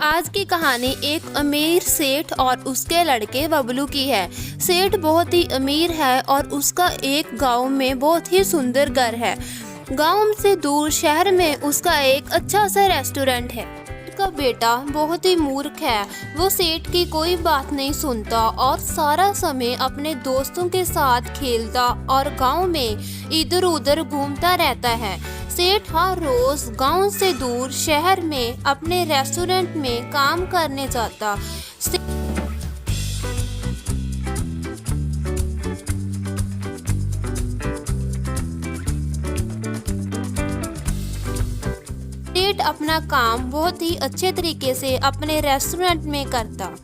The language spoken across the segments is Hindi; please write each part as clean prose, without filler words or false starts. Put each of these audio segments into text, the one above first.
आज की कहानी एक अमीर सेठ और उसके लड़के बबलू की है। सेठ बहुत ही अमीर है और उसका एक गांव में बहुत ही सुंदर घर है। गांव से दूर शहर में उसका एक अच्छा सा रेस्टोरेंट है। सेठ का बेटा बहुत ही मूर्ख है। वो सेठ की कोई बात नहीं सुनता और सारा समय अपने दोस्तों के साथ खेलता और गांव में इधर उधर घूमता रहता है। सेठ हर रोज गांव से दूर शहर में अपने रेस्टोरेंट में काम करने जाता। सेठ अपना काम बहुत ही अच्छे तरीके से अपने रेस्टोरेंट में करता।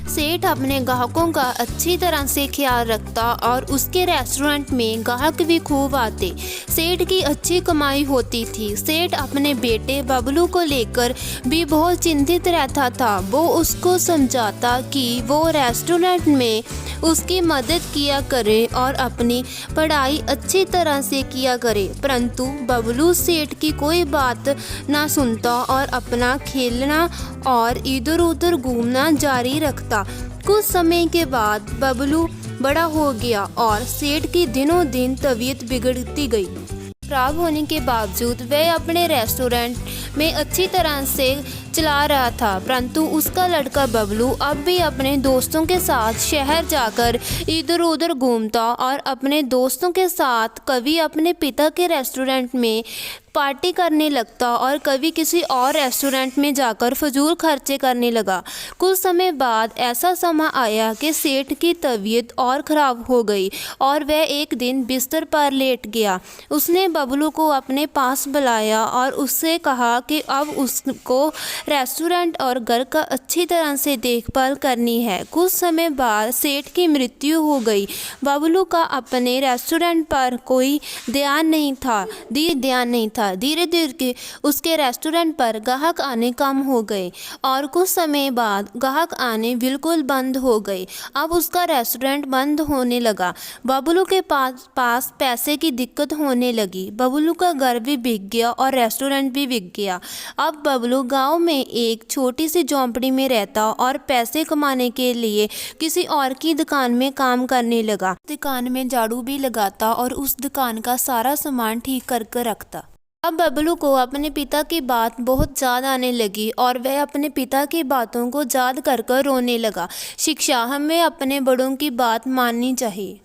सेठ अपने ग्राहकों का अच्छी तरह से ख्याल रखता और उसके रेस्टोरेंट में ग्राहक भी खूब आते। सेठ की अच्छी कमाई होती थी। सेठ अपने बेटे बबलू को लेकर भी बहुत चिंतित रहता था। वो उसको समझाता कि वो रेस्टोरेंट में उसकी मदद किया करे और अपनी पढ़ाई अच्छी तरह से किया करे, परंतु बबलू सेठ की कोई बात ना सुनता और अपना खेलना और इधर उधर घूमना जारी रखता। कुछ समय के बाद बबलू बड़ा हो गया और सेठ की दिनों दिन तबीयत बिगड़ती गई। खराब होने के बावजूद वह अपने रेस्टोरेंट में अच्छी तरह से चला रहा था, परंतु उसका लड़का बबलू अब भी अपने दोस्तों के साथ शहर जाकर इधर उधर घूमता और अपने दोस्तों के साथ कभी अपने पिता के रेस्टोरेंट में पार्टी करने लगता और कभी किसी और रेस्टोरेंट में जाकर फजूल खर्चे करने लगा। कुछ समय बाद ऐसा समय आया कि सेठ की तबीयत और ख़राब हो गई और वह एक दिन बिस्तर पर लेट गया। उसने बबलू को अपने पास बुलाया और उससे कहा कि अब उसको रेस्टोरेंट और घर का अच्छी तरह से देखभाल करनी है। कुछ समय बाद सेठ की मृत्यु हो गई। बबलू का अपने रेस्टोरेंट पर कोई ध्यान नहीं था। धीरे धीरे उसके रेस्टोरेंट पर ग्राहक आने कम हो गए और कुछ समय बाद ग्राहक आने बिल्कुल बंद हो गए। अब उसका रेस्टोरेंट बंद होने लगा। बबलू के पास पैसे की दिक्कत होने लगी। बबलू का घर भी बिक गया और रेस्टोरेंट भी बिक गया। अब बबलू गांव में एक छोटी सी झोंपड़ी में रहता और पैसे कमाने के लिए किसी और की दुकान में काम करने लगा। दुकान में झाड़ू भी लगाता और उस दुकान का सारा सामान ठीक करके रखता। अब बबलू को अपने पिता की बात बहुत याद आने लगी और वह अपने पिता की बातों को याद कर रोने लगा। शिक्षा: हमें अपने बड़ों की बात माननी चाहिए।